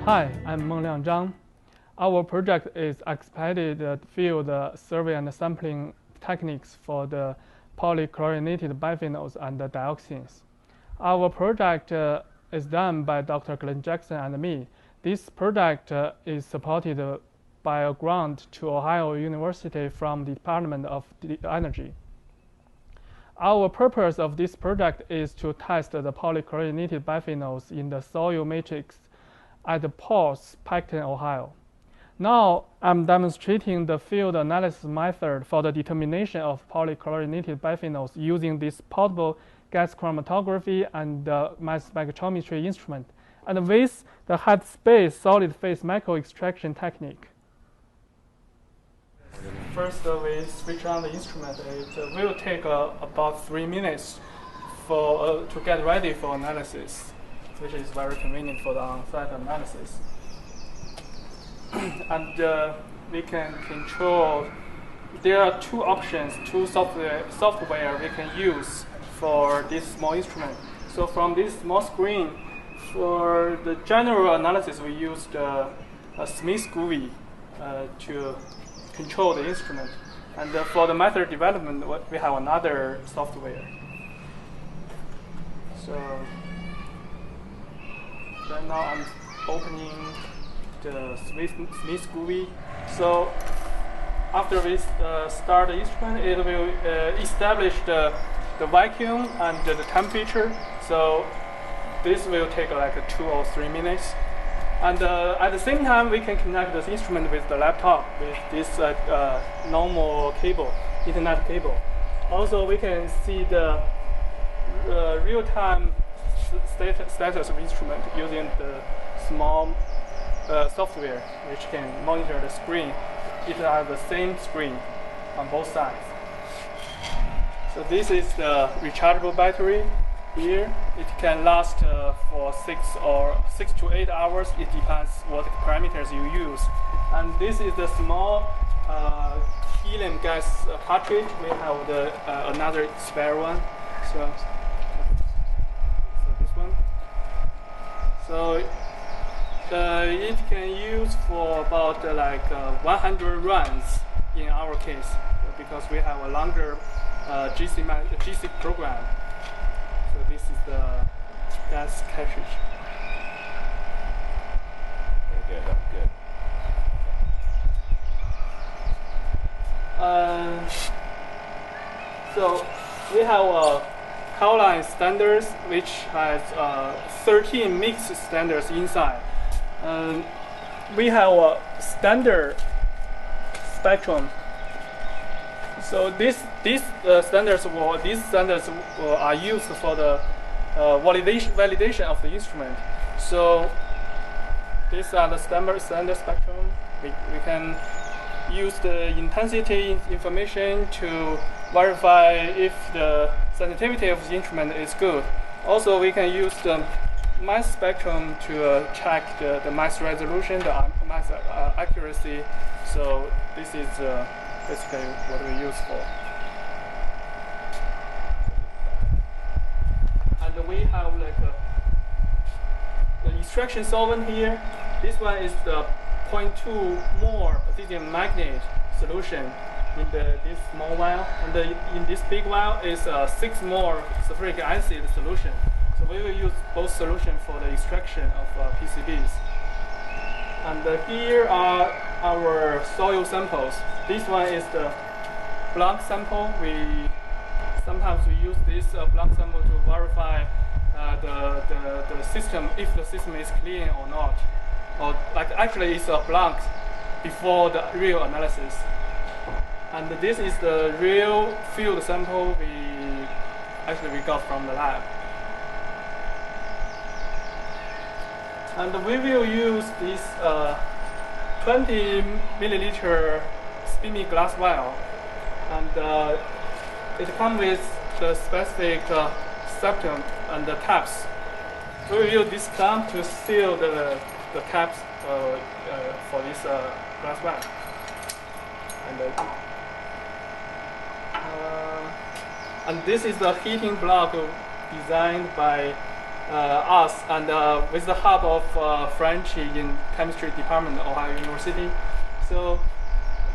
Hi, I'm Mengliang Zhang. Our project is expanded field survey and sampling techniques for the polychlorinated biphenyls and the dioxins. Our project is done by Dr. Glenn Jackson and me. This project is supported by a grant to Ohio University from the Department of Energy. Our purpose of this project is to test the polychlorinated biphenyls in the soil matrix at Paul's, Piketon, Ohio. Now I'm demonstrating the field analysis method for the determination of polychlorinated biphenyls using this portable gas chromatography and mass spectrometry instrument, and with the headspace solid phase microextraction technique. First, we switch on the instrument. It will take about 3 minutes to get ready for analysis, which is very convenient for the on-site analysis. And we can control. There are two options, two software we can use for this small instrument. So from this small screen, for the general analysis, we used a Smith GUI to control the instrument. And for the method development, we have another software. So right now I'm opening the Smith GUI. So after we start the instrument, it will establish the vacuum and the temperature. So this will take like 2 or 3 minutes. And at the same time, we can connect this instrument with the laptop with this normal cable, Ethernet cable. Also, we can see the real-time status of instrument using the small software, which can monitor the screen. It has the same screen on both sides. So this is the rechargeable battery. Here, it can last for 6 to 8 hours. It depends what parameters you use. And this is the small helium gas cartridge. We have another spare one. So this one. So it can use for about 100 runs in our case, because we have a longer GC program. So this is the gas cartridge. Very good. So we have Howline standards, which has 13 mixed standards inside. We have a standard spectrum. So these standards are used for the validation of the instrument. So these are the standard spectrum. We can use the intensity information to verify if the sensitivity of the instrument is good. Also, we can use the mass spectrum to check the mass resolution, the mass accuracy. So this is basically what we use for. And we have the extraction solvent here. This one is the 0.2 mole potassium magnate solution in this small vial, and in this big vial is 6 mole sulfuric acid solution. So we will use both solutions for the extraction of PCBs. And here are our soil samples. This one is the blank sample. Sometimes we use this blank sample to verify the system, if the system is clean or not. Or actually it's a blank before the real analysis. And this is the real field sample we got from the lab. And we will use this 20 milliliter spinny glass vial, and it comes with the specific septum and the caps. We will use this clamp to seal the caps for this glass vial. And this is the heating block designed by us and with the help of French in chemistry department at Ohio University. So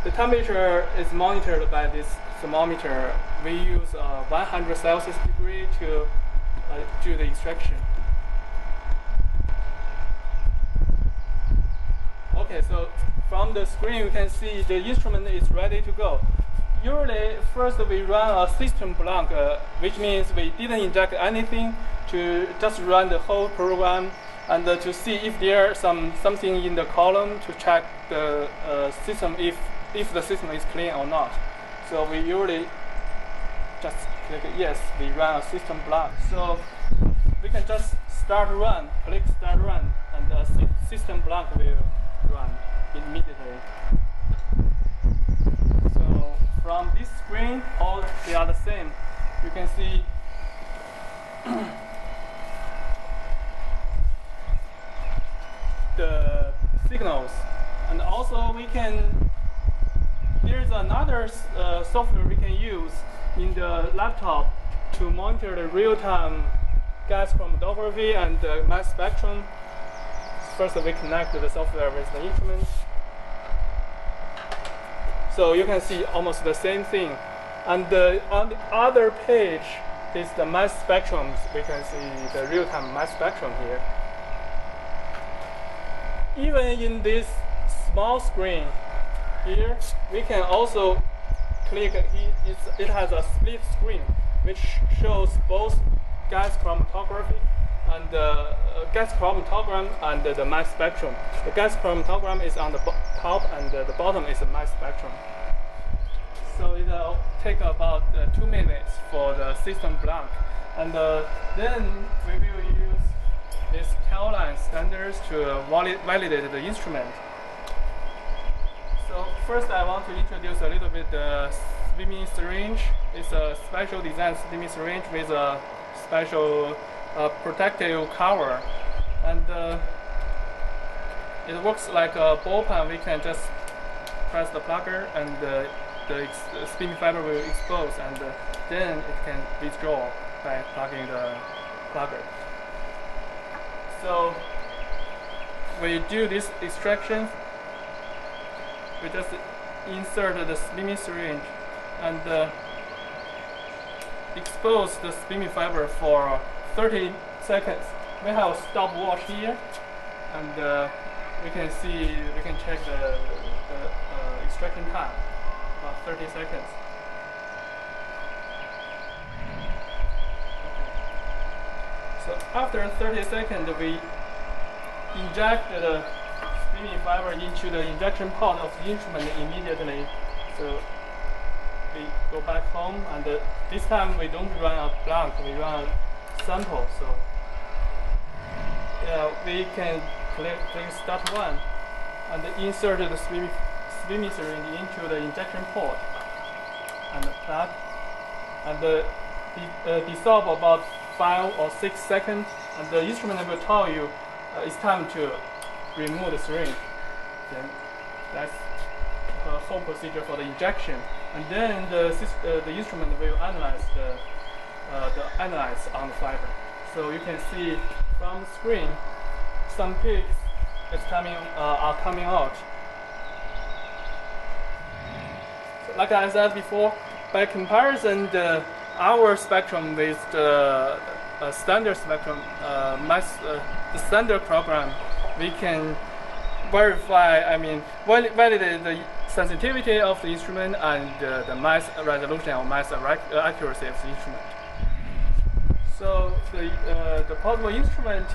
the temperature is monitored by this thermometer. We use 100 Celsius degree to do the extraction. Okay, so from the screen you can see the instrument is ready to go. Usually, first we run a system blank, which means we didn't inject anything, to just run the whole program and to see if there's something in the column to check the system if the system is clean or not. So we usually just click yes, we run a system blank. So we can just start run, click start run, and the system blank will run immediately. So from this screen, all they are the same. You can see the signals, and also we can. There's another software we can use in the laptop to monitor the real-time gas chromatography and the mass spectrum. First, we connect the software with the instrument. So you can see almost the same thing. And on the other page is the mass spectrums. We can see the real-time mass spectrum here. Even in this small screen here, we can also click. It has a split screen, which shows both gas chromatography and gas chromatogram and the mass spectrum. The gas chromatogram is on the top, and the bottom is the mass spectrum. So it will take about 2 minutes for the system blank, and then we will use these Cal-Line standards to validate the instrument. So first, I want to introduce a little bit the swimming syringe. It's a special design swimming syringe with a special protective cover, and it works like a ball pen. We can just press the plugger, and the spinning fiber will expose, and then it can withdraw by plugging the plugger. So we do this extraction. We just insert the spinning syringe and expose the spinning fiber for 30 seconds. We have a stopwatch here, and we can check the extraction time, about 30 seconds. So after 30 seconds, we inject the spinning fiber into the injection port of the instrument immediately. So we go back home, and this time we don't run a blank, we run a sample. So we can click start one and insert the spinning syringe into the injection port and plug, and dissolve about 5 or 6 seconds, and the instrument will tell you it's time to remove the syringe. Then that's the whole procedure for the injection, and then the instrument will analyze the analyze on the fiber. So you can see from the screen some peaks are coming out. So like I said before, by comparison, our spectrum with the standard spectrum, the standard program, we can validate the sensitivity of the instrument and the mass resolution or mass accuracy of the instrument. So the portable instrument,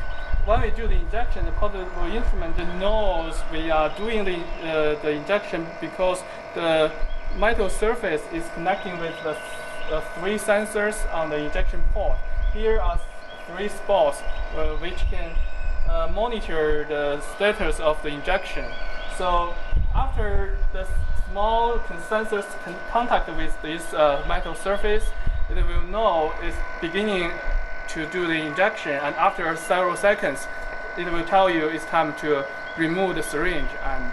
when we do the injection, the portable instrument knows we are doing the injection because the metal surface is connecting with the 3 sensors on the injection port. Here are 3 spots which can monitor the status of the injection. So after the small sensors contact with this metal surface, it will know it's beginning to do the injection, and after several seconds, it will tell you it's time to remove the syringe, and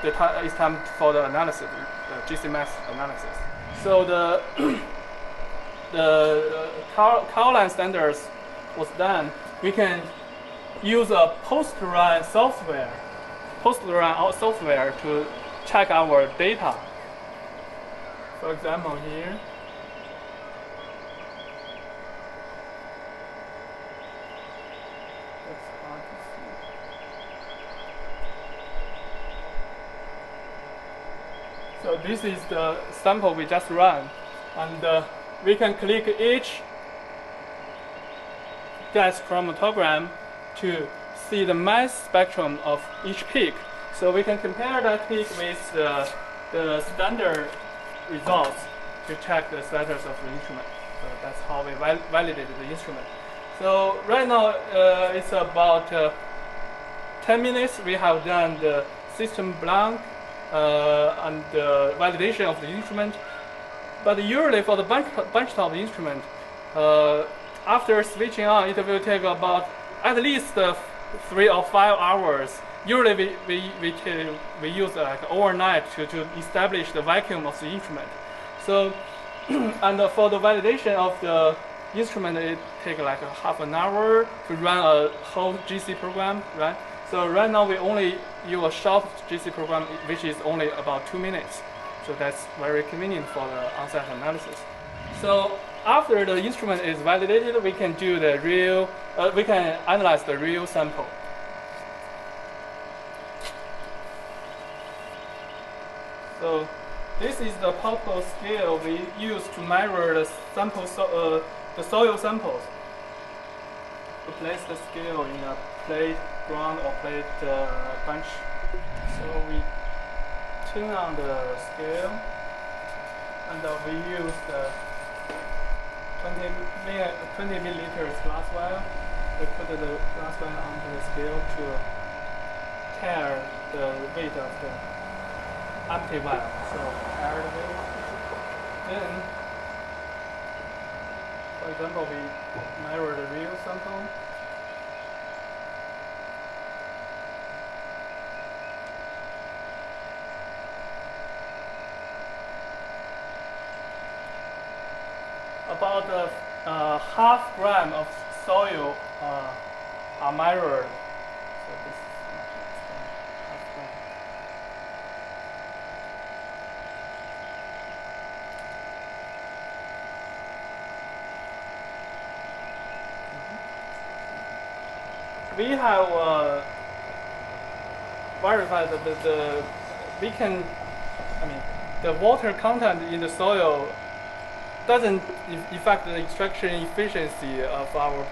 it's time for the analysis, the GC-mass analysis. So the Cal-Line standards was done, we can use a post-run software to check our data. For example, here. That's hard to see. So this is the sample we just ran, and we can click each gas chromatogram to see the mass spectrum of each peak. So we can compare that peak with the standard results to check the status of the instrument. So that's how we validated the instrument. So right now it's about 10 minutes. We have done the system blank and the validation of the instrument. But usually for the benchtop instrument, after switching on, it will take about at least 3 or 5 hours. Usually we use like overnight to establish the vacuum of the instrument. So, and for the validation of the instrument, it takes like half an hour to run a whole GC program, right? So right now we only use a short GC program, which is only about 2 minutes. So that's very convenient for the on-site analysis. So after the instrument is validated, we can do the real, we can analyze the real sample. So this is the particle scale we use to measure the sample, the soil samples. We place the scale in a plate ground or plate bench. So we turn on the scale, and we use the 20 milliliters glass vial. We put the glass vial onto the scale to tare the weight of the empty vial. So tare the weight. Then, for example, we measure the real sample. About half gram of soil are measured. So this is much less than half gram. We have verified that the water content in the soil doesn't affect the extraction efficiency of our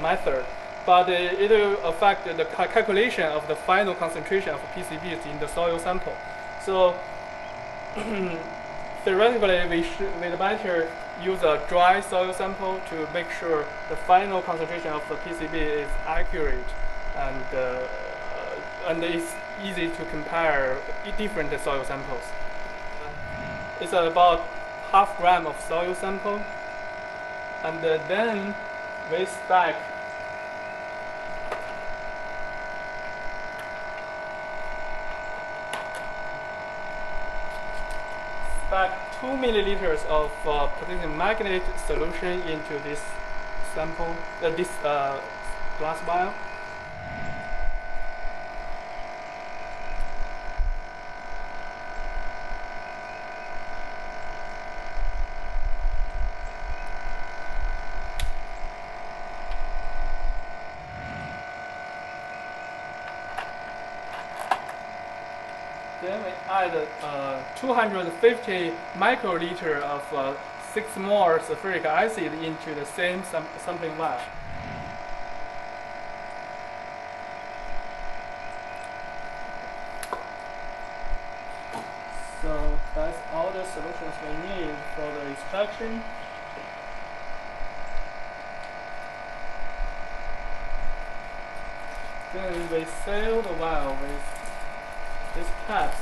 method, but it will affect the calculation of the final concentration of PCBs in the soil sample. So theoretically, we'd better use a dry soil sample to make sure the final concentration of the PCB is accurate and it's easy to compare different soil samples. It's about half gram of soil sample, and then we spec spec 2 milliliters of potassium magnate solution into this sample, this glass vial. Then we add 250 microliter of 6 mole sulfuric acid into the same sampling vial. So that's all the solutions we need for the extraction. Then we seal the vial with these caps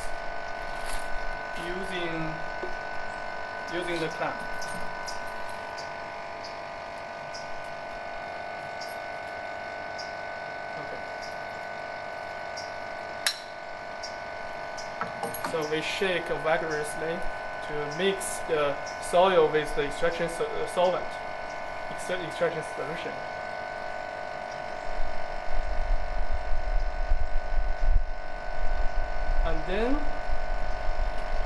using the clamp. Okay. So we shake vigorously to mix the soil with the extraction solvent, extraction solution. then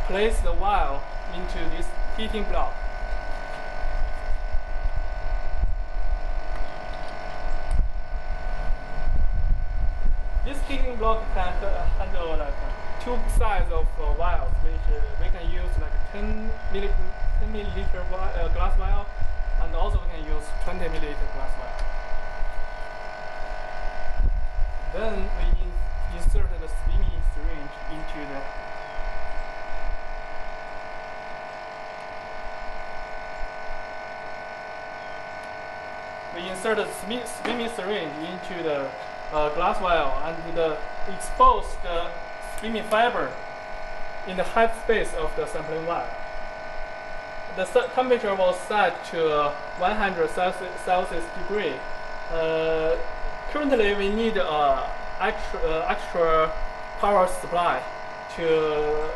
place the wire into this heating block. This heating block can handle like two sizes of vials, which we can use like 10 milliliter glass vial, and also we can use 20 milliliter glass vial. Then we insert the steamy syringe into the steamy syringe into the glass vial and expose the steamy fiber in the height space of the sampling vial. The temperature was set to 100 Celsius degree. Currently, we need extra power supply to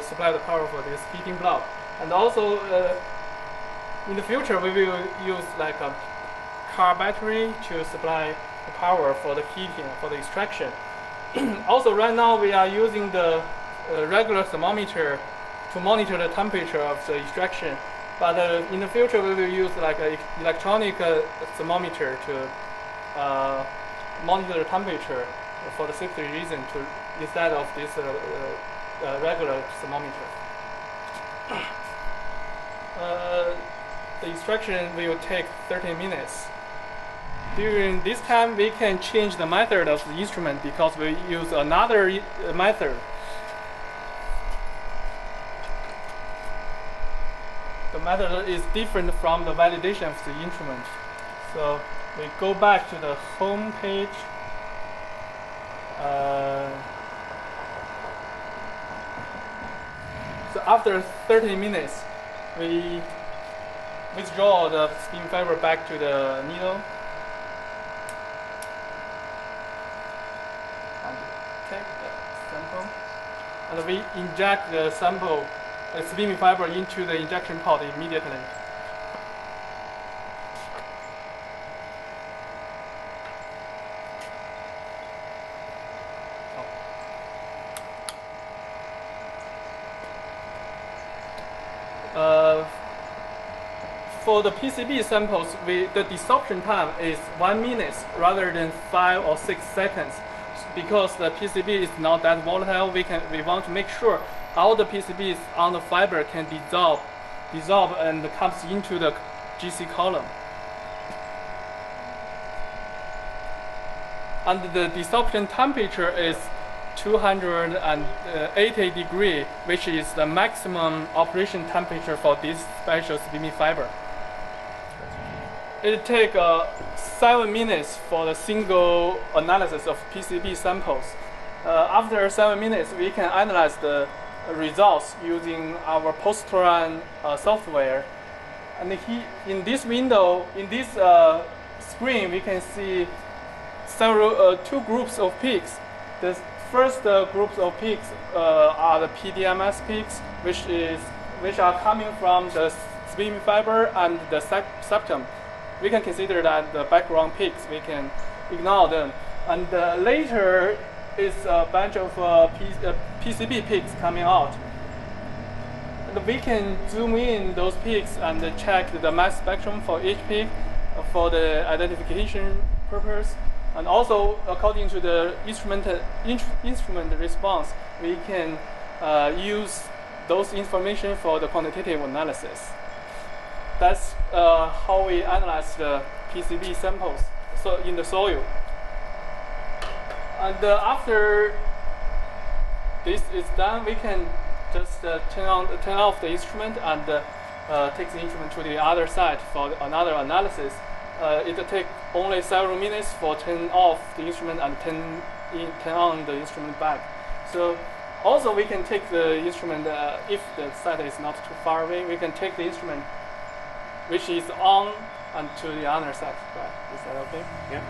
supply the power for this heating block, and also in the future we will use like a car battery to supply the power for the heating, for the extraction. Also, right now we are using the regular thermometer to monitor the temperature of the extraction. But in the future, we will use like an electronic thermometer to monitor the temperature for the safety reason instead of this regular thermometer. The extraction will take 30 minutes. During this time, we can change the method of the instrument because we use another method. The method is different from the validation of the instrument. So we go back to the home page. So after 30 minutes, we withdraw the steam fiber back to the needle. And take the sample. And we inject the sample, the steamy fiber, into the injection pot immediately. For the PCB samples, the desorption time is 1 minute rather than 5 or 6 seconds. Because the PCB is not that volatile, we want to make sure all the PCBs on the fiber can dissolve and comes into the GC column. And the desorption temperature is 280 degrees, which is the maximum operation temperature for this special steamy fiber. It takes 7 minutes for the single analysis of PCB samples. After 7 minutes, we can analyze the results using our post-run software. And in this window, in this screen, we can see two groups of peaks. The first groups of peaks are the PDMS peaks, which are coming from the steamy fiber and the septum. We can consider that the background peaks, we can ignore them. And later is a bunch of PCB peaks coming out. And we can zoom in those peaks and check the mass spectrum for each peak for the identification purpose. And also, according to the instrument response, we can use those information for the quantitative analysis. That's how we analyze the PCB samples in the soil. And after this is done, we can just turn off the instrument and take the instrument to the other side for another analysis. It will take only several minutes for turn off the instrument and turn on the instrument back. So also we can take the instrument, if the site is not too far away, we can take the instrument which is on and to the other side. Right? Is that okay? Yeah.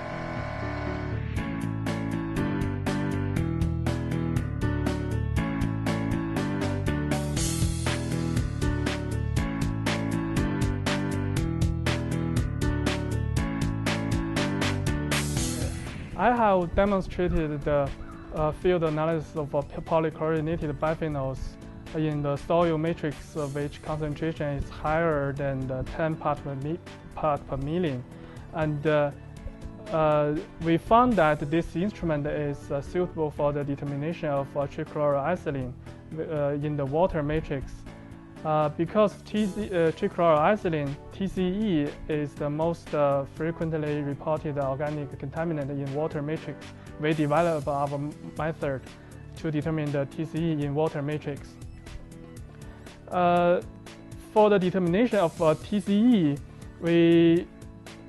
I have demonstrated the field analysis of polychlorinated biphenyls in the soil matrix, which concentration is higher than the 10 part per million. And we found that this instrument is suitable for the determination of trichloroethylene in the water matrix. Because trichloroethylene, TCE, is the most frequently reported organic contaminant in water matrix, we developed our method to determine the TCE in water matrix. For the determination of TCE, we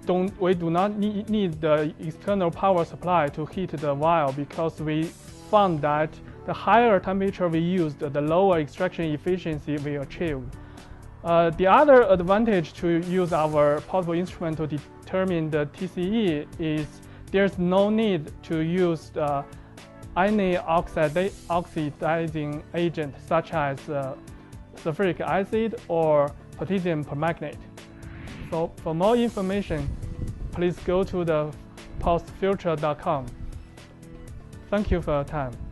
do not need the external power supply to heat the vial, because we found that the higher temperature we used, the lower extraction efficiency we achieved. The other advantage to use our portable instrument to determine the TCE is there's no need to use any oxidizing agent such as sulfuric acid or potassium permanganate. So for more information, please go to the postfilter.com. Thank you for your time.